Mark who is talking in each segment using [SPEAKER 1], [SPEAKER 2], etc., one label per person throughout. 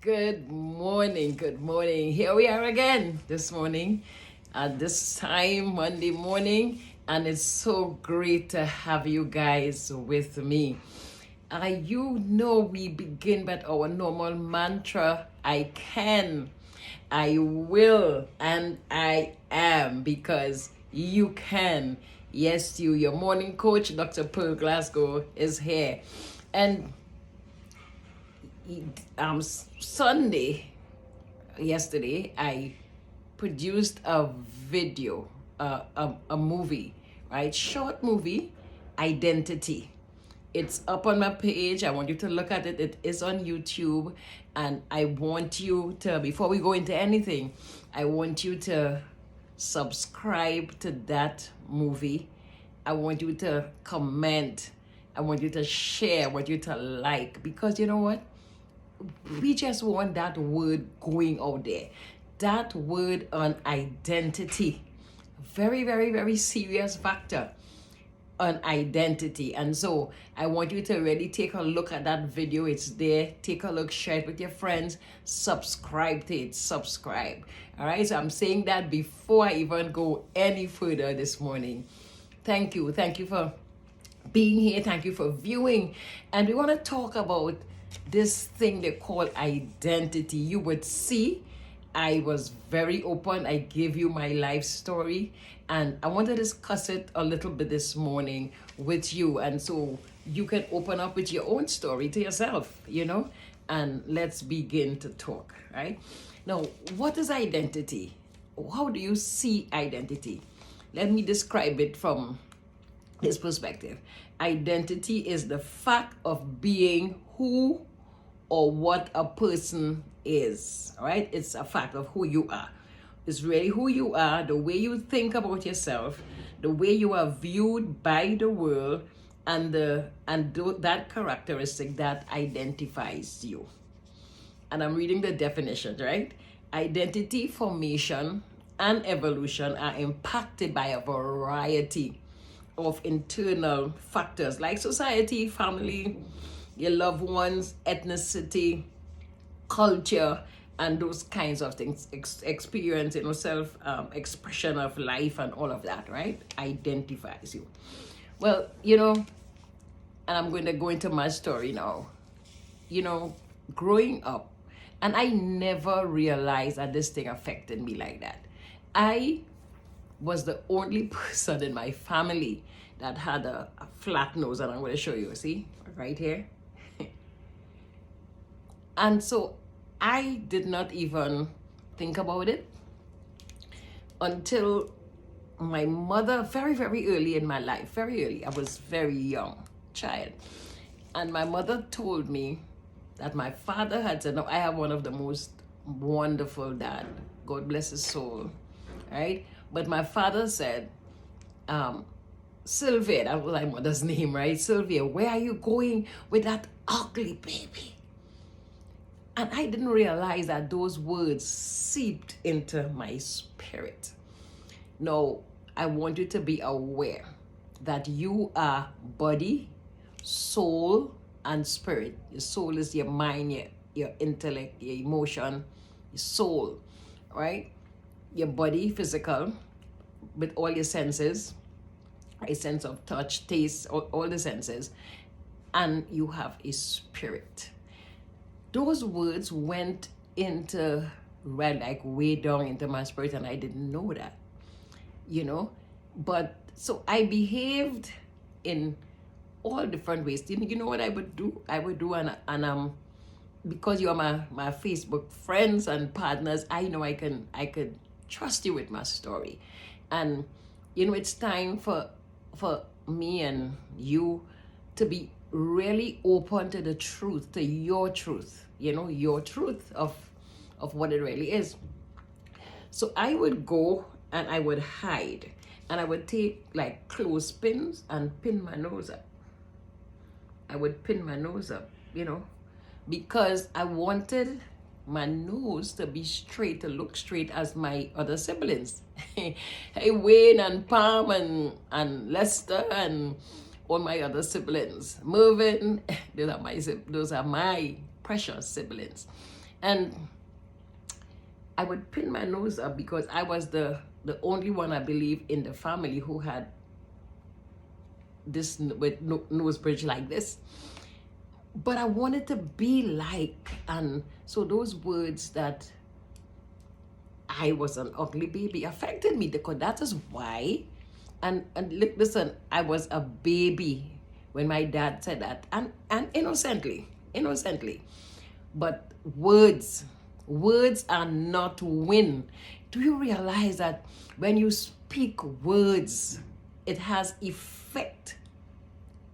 [SPEAKER 1] Good morning. Good morning. Here we are again this morning at this time, Monday morning, and it's so great to have you guys with me. We begin with our normal mantra: I can, I will, and I am, because you can. Yes, your morning coach, Dr. Pearl Glasgow, is here. And Sunday, yesterday, I produced a video, a movie, right? Short movie, Identity. It's up on my page. I want you to look at it. It is on YouTube. And I want you to, before we go into anything, I want you to subscribe to that movie. I want you to comment. I want you to share. I want you to like. Because you know what? We just want that word going out there. That word on identity. Very, very, very serious factor on identity. And so I want you to really take a look at that video. It's there. Take a look, share it with your friends, subscribe to it, subscribe. All right, so I'm saying that before I even go any further this morning. Thank you for being here. Thank you for viewing. And we want to talk about this thing they call identity. You would see I was very open. I gave you my life story, and I want to discuss it a little bit this morning with you. And so you can open up with your own story to yourself, and let's begin to talk, right? Now, what is identity? How do you see identity? Let me describe it from this perspective. Identity is the fact of being who or what a person is, all right? It's a fact of who you are. It's really who you are, the way you think about yourself, the way you are viewed by the world, and that characteristic that identifies you. And I'm reading the definition, right? Identity formation and evolution are impacted by a variety of internal factors like society, family, your loved ones, ethnicity, culture, and those kinds of things, experience, self expression of life and all of that, right? Identifies you. Well, and I'm going to go into my story now. Growing up, and I never realized that this thing affected me like that. I was the only person in my family that had a flat nose, and I'm going to show you, see, right here. And so I did not even think about it until my mother, very, very early in my life, very early, I was very young child. And my mother told me that my father had said, no, I have one of the most wonderful dad, God bless his soul, right? But my father said, Sylvia, that was my mother's name, right? Sylvia, where are you going with that ugly baby? And I didn't realize that those words seeped into my spirit. Now, I want you to be aware that you are body, soul, and spirit. Your soul is your mind, your intellect, your emotion, your soul, right? Your body, physical, with all your senses, a sense of touch, taste, all the senses, and you have a spirit. Those words went into, way down into my spirit, and I didn't know that, But so I behaved in all different ways. You know what I would do? And because you are my Facebook friends and partners, I know I could trust you with my story, and it's time for me and you to be really open to the truth, to your truth, your truth of what it really is. So I would go and I would hide, and I would take like clothespins and pin my nose up. I would pin my nose up, because I wanted my nose to be straight, to look straight as my other siblings. Hey, Wayne and Pam and Lester and all my other siblings. Mervyn, those are my precious siblings. And I would pin my nose up because I was the only one, I believe, in the family who had this with nose bridge like this. But I wanted to be like, and so those words that I was an ugly baby affected me, because that is why. And listen, I was a baby when my dad said that, and innocently. But words are not win. Do you realize that when you speak words, it has effect,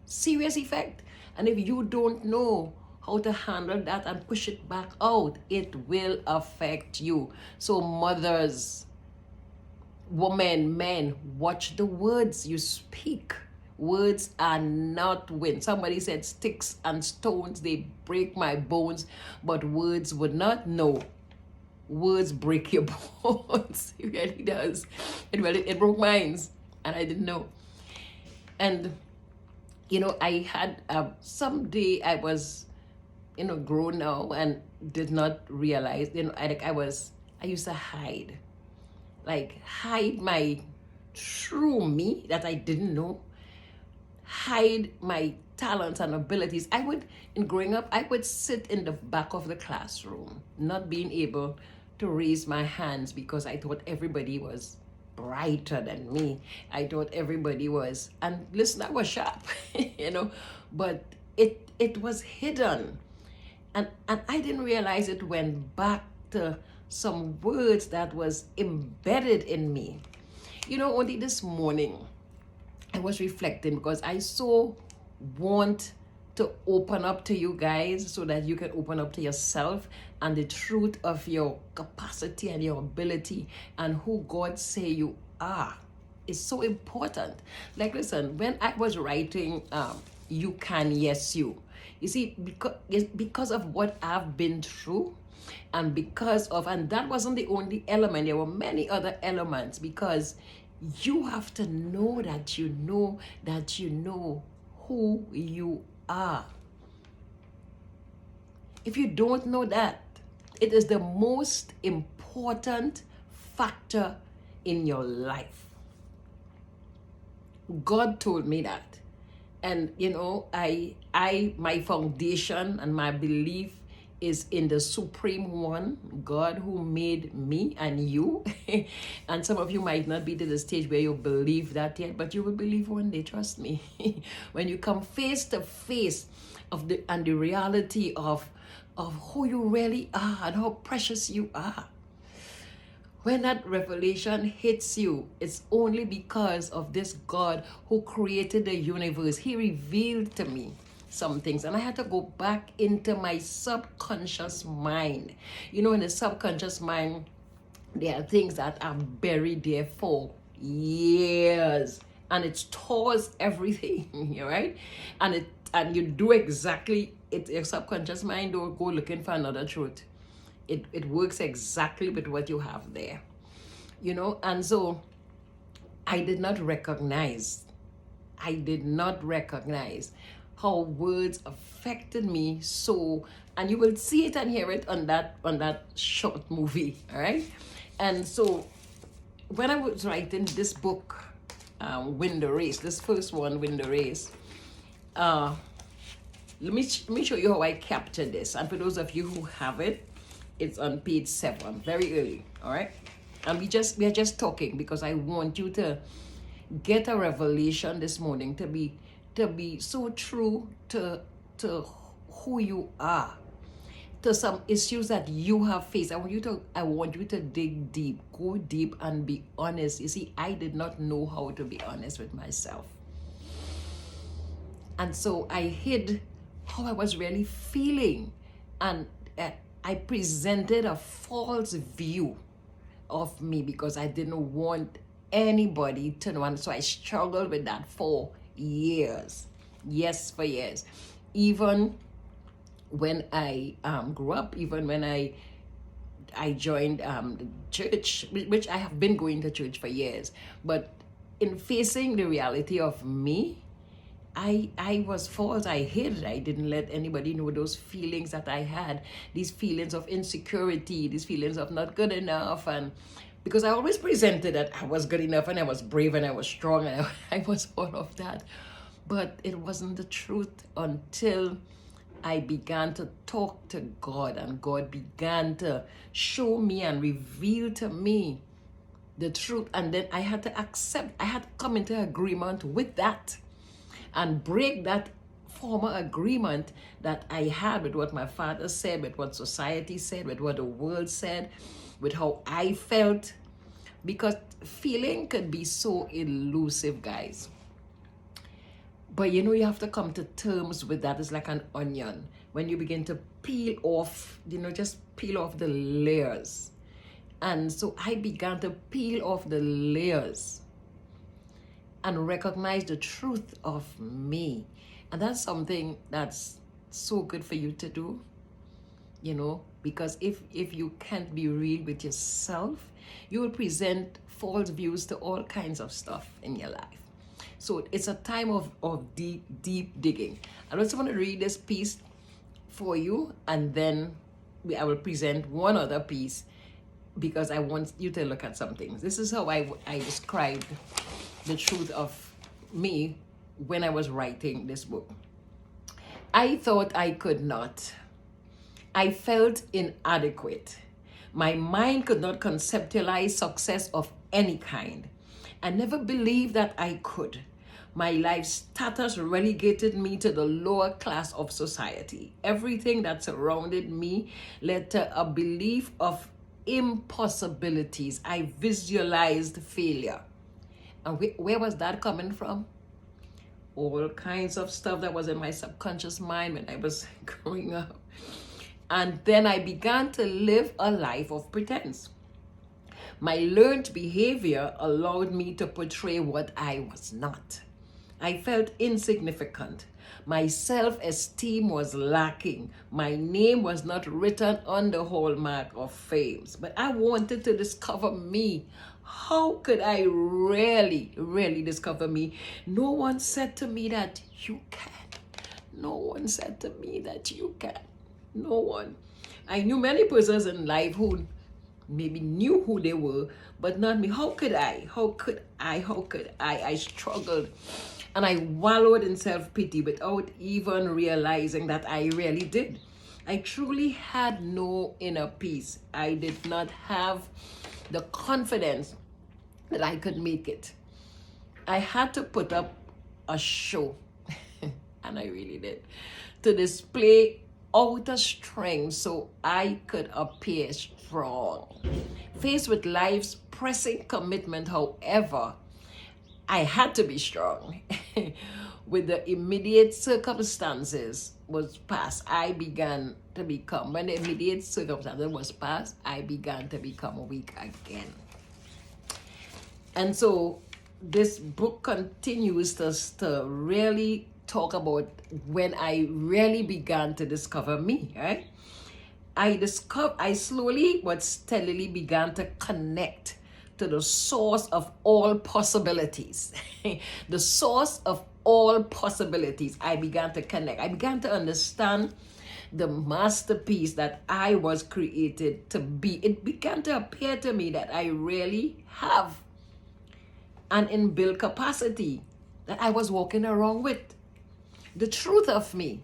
[SPEAKER 1] serious effect? And if you don't know how to handle that and push it back out, it will affect you. So mothers, women, men, watch the words you speak. Words are not win. Somebody said sticks and stones, they break my bones, but words would not know. Words break your bones. It really does. It broke mine, and I didn't know. And I had someday I was grown now and did not realize, I used to hide my true me that I didn't know, hide my talents and abilities. In growing up, I would sit in the back of the classroom, not being able to raise my hands because I thought everybody was brighter than me. I thought everybody was, and listen, I was sharp, but it was hidden. And I didn't realize it went back to some words that was embedded in me. Only this morning, I was reflecting because I so want to open up to you guys so that you can open up to yourself and the truth of your capacity and your ability and who God say you are. Is so important. Like, listen, when I was writing You Can, Yes You, you see, because of what I've been through, and that wasn't the only element, there were many other elements, because you have to know that you know who you are. If you don't know that, it is the most important factor in your life. God told me that. And my foundation and my belief is in the supreme one, God, who made me and you. And some of you might not be to the stage where you believe that yet, but you will believe one day, trust me. When you come face to face of the reality of who you really are and how precious you are. When that revelation hits you, it's only because of this God who created the universe. He revealed to me some things, and I had to go back into my subconscious mind. In the subconscious mind, there are things that are buried there for years, and it stores everything, right? And you do exactly it. Your subconscious mind don't go looking for another truth. It works exactly with what you have there, and so I did not recognize how words affected me so, and you will see it and hear it on that short movie, all right? And so when I was writing this book, Win the Race, this first one, Win the Race, let me show you how I captured this. And for those of you who have it, it's on page 7, very early, all right? And we are just talking because I want you to get a revelation this morning, to be so true to who you are, to some issues that you have faced. I want you to dig deep, go deep and be honest. You see, I did not know how to be honest with myself. And so I hid how I was really feeling, and I presented a false view of me because I didn't want anybody to know. And so I struggled with that for years. Yes, for years. Even when I grew up, even when I joined the church, which I have been going to church for years, but in facing the reality of me, I was false. I hid it. I didn't let anybody know those feelings that I had, these feelings of insecurity, these feelings of not good enough. And because I always presented that I was good enough and I was brave and I was strong and I was all of that. But it wasn't the truth until I began to talk to God, and God began to show me and reveal to me the truth. And then I had to accept, I had to come into agreement with that and break that former agreement that I had with what my father said, with what society said, with what the world said, with how I felt. Because feeling could be so elusive, guys. But you know, you have to come to terms with that. It's like an onion. When you begin to peel off, just peel off the layers. And so I began to peel off the layers and recognize the truth of me. And that's something that's so good for you to do, because if you can't be real with yourself, you will present false views to all kinds of stuff in your life. So it's a time of deep digging. I just want to read this piece for you, and then I will present one other piece because I want you to look at some things. This is how I described the truth of me when I was writing this book. I thought I could not. I felt inadequate. My mind could not conceptualize success of any kind. I never believed that I could. My life status relegated me to the lower class of society. Everything that surrounded me led to a belief of impossibilities. I visualized failure. And where was that coming from? All kinds of stuff that was in my subconscious mind when I was growing up. And then I began to live a life of pretense. My learned behavior allowed me to portray what I was not. I felt insignificant. My self-esteem was lacking. My name was not written on the hallmark of fame. But I wanted to discover me. How could I really discover me? No one said to me that you can. No one said to me that you can. No one. I knew many persons in life who maybe knew who they were, but not me. How could I? I struggled. And I wallowed in self-pity without even realizing that I really did. I truly had no inner peace. I did not have the confidence that I could make it. I had to put up a show, and I really did, to display outer strength so I could appear strong. Faced with life's pressing commitment, however, I had to be strong. With the immediate circumstances was past, I began to become, when the immediate circumstances was past, I began to become weak again. And so this book continues to really talk about when I really began to discover me, right? I slowly but steadily began to connect to the source of all possibilities. The source of all possibilities. I began to connect. I began to understand the masterpiece that I was created to be. It began to appear to me that I really have an inbuilt capacity that I was walking around with. The truth of me.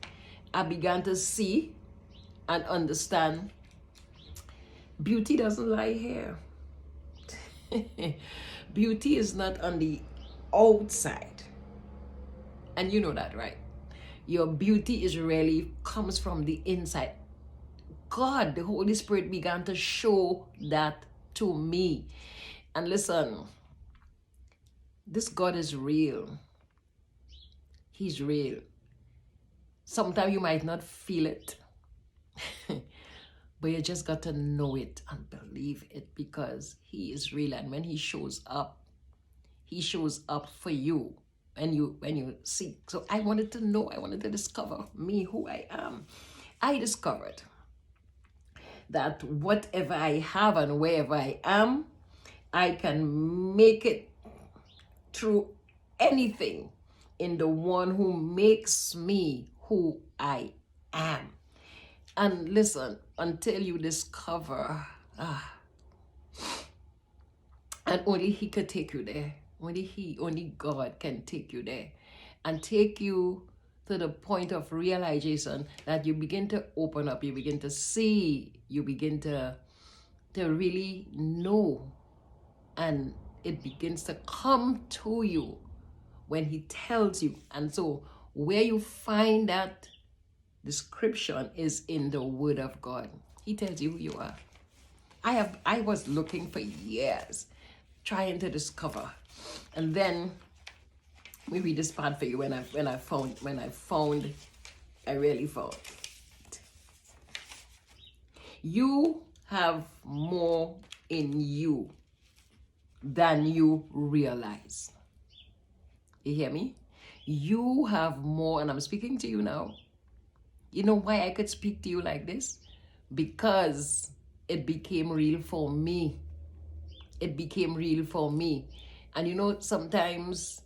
[SPEAKER 1] I began to see and understand beauty doesn't lie here. Beauty is not on the outside. And you know that, right? Your beauty is really comes from the inside. God, the Holy Spirit began to show that to me. And listen, this God is real. He's real. Sometimes you might not feel it. But you just got to know it and believe it, because he is real. And when he shows up for you when you seek. So I wanted to know, I wanted to discover me, who I am. I discovered that whatever I have and wherever I am, I can make it through anything in the one who makes me who I am. And listen, until you discover, and only He could take you there. Only God can take you there and take you to the point of realization that you begin to open up, you begin to see, you begin to really know, and it begins to come to you when He tells you. And so where you find that description is in the Word of God. He tells you who you are. I was looking for years, trying to discover, and then we read this part for you. When I really found. You have more in you than you realize. You hear me? You have more, and I'm speaking to you now. You know why I could speak to you like this? Because it became real for me. It became real for me. And you know, sometimes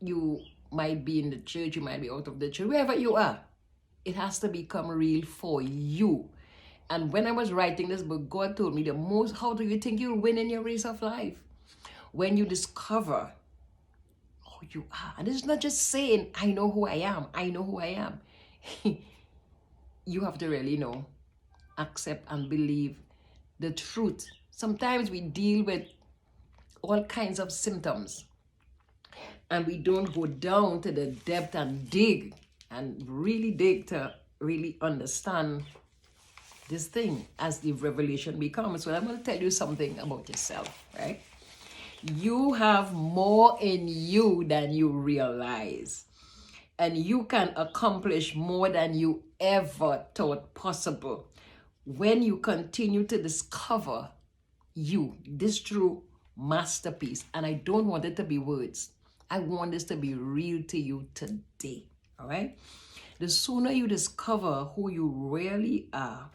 [SPEAKER 1] you might be in the church, you might be out of the church, wherever you are. It has to become real for you. And when I was writing this book, God told me how do you think you'll win in your race of life? When you discover who you are. And it's not just saying, I know who I am. I know who I am. You have to really know, accept and believe the truth. Sometimes we deal with all kinds of symptoms and we don't go down to the depth and dig to really understand this thing as the revelation becomes. So I'm going to tell you something about yourself, right? You have more in you than you realize. And you can accomplish more than you ever thought possible when you continue to discover this true masterpiece. And I don't want it to be words. I want this to be real to you today, all right? The sooner you discover who you really are,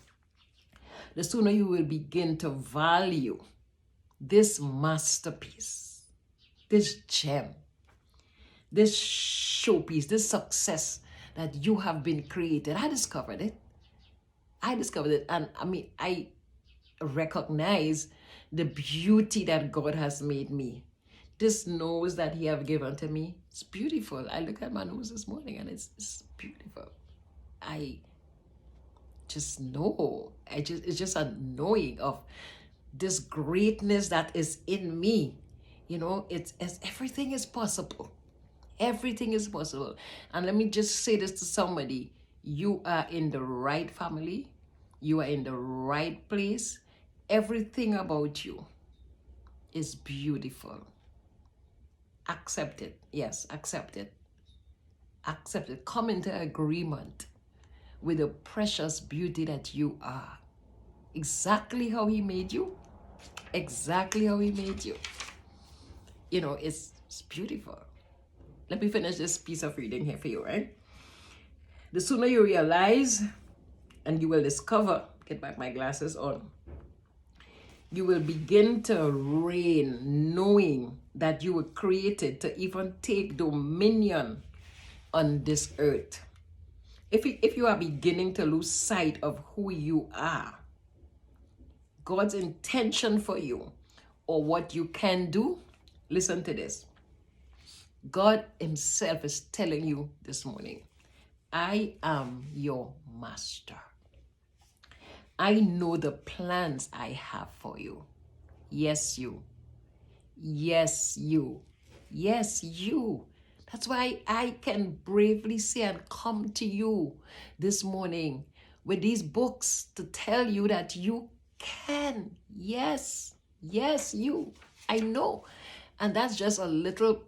[SPEAKER 1] the sooner you will begin to value this masterpiece, this gem, this showpiece, this success that you have been created. I discovered it. And I recognize the beauty that God has made me. This nose that He have given to me, it's beautiful. I look at my nose this morning and it's beautiful. I just know. It's just a knowing of this greatness that is in me. You know, everything is possible. Everything is possible. And let me just say this to somebody. You are in the right family. You are in the right place. Everything about you is beautiful. Accept it. Yes, accept it. Accept it. Come into agreement with the precious beauty that you are. Exactly how He made you. Exactly how He made you. You know, it's beautiful. Let me finish this piece of reading here for you, right? The sooner you realize, and you will discover, get back my glasses on, you will begin to reign knowing that you were created to even take dominion on this earth. If you are beginning to lose sight of who you are, God's intention for you, or what you can do, listen to this. God Himself is telling you this morning, I am your master. I know the plans I have for you. Yes, you. Yes, you. Yes, you. That's why I can bravely say and come to you this morning with these books to tell you that you can. Yes, yes, you. I know. And that's just a little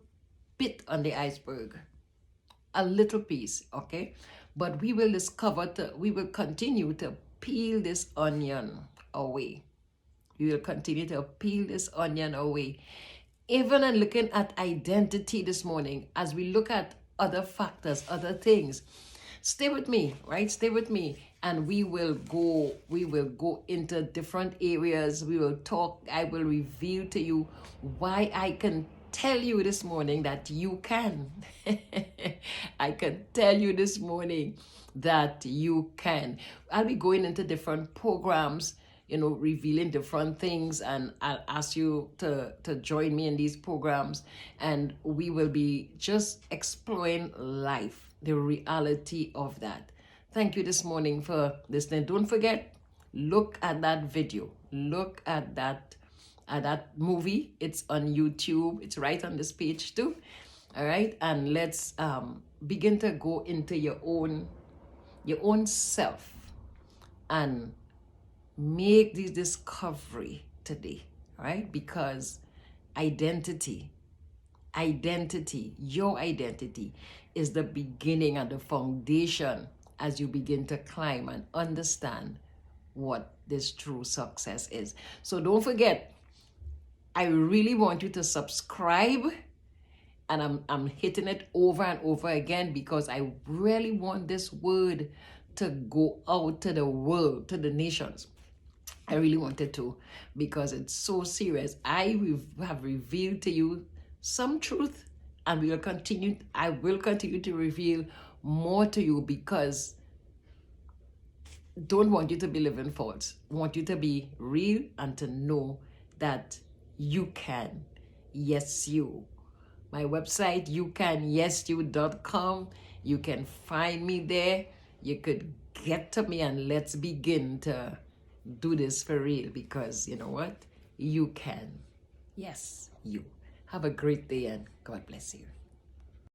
[SPEAKER 1] bit on the iceberg. A little piece, okay? But we will we will continue to peel this onion away. We will continue to peel this onion away. Even in looking at identity this morning, as we look at other factors, other things, stay with me, right? Stay with me. And we will go into different areas. We will talk. I will reveal to you why I can tell you this morning that you can. I can tell you this morning that you can. I'll be going into different programs, revealing different things, and I'll ask you to join me in these programs, and we will be just exploring life, the reality of that. Thank you this morning for listening. Don't forget, look at that video. Look at that movie. It's on YouTube. It's right on this page too. All right, and let's begin to go into your own self and make this discovery today. All right, because identity, your identity is the beginning and the foundation as you begin to climb and understand what this true success is. So don't forget, I really want you to subscribe, and I'm hitting it over and over again because I really want this word to go out to the world, to the nations. I really wanted to, because it's so serious. I have revealed to you some truth, and I will continue to reveal more to you, because don't want you to be living false. Want you to be real and to know that you can. Yes, you. My website, youcaNYesYou.com. You can find me there. You could get to me, and let's begin to do this for real, because you know what? You can. Yes, you. Have a great day, and God bless you.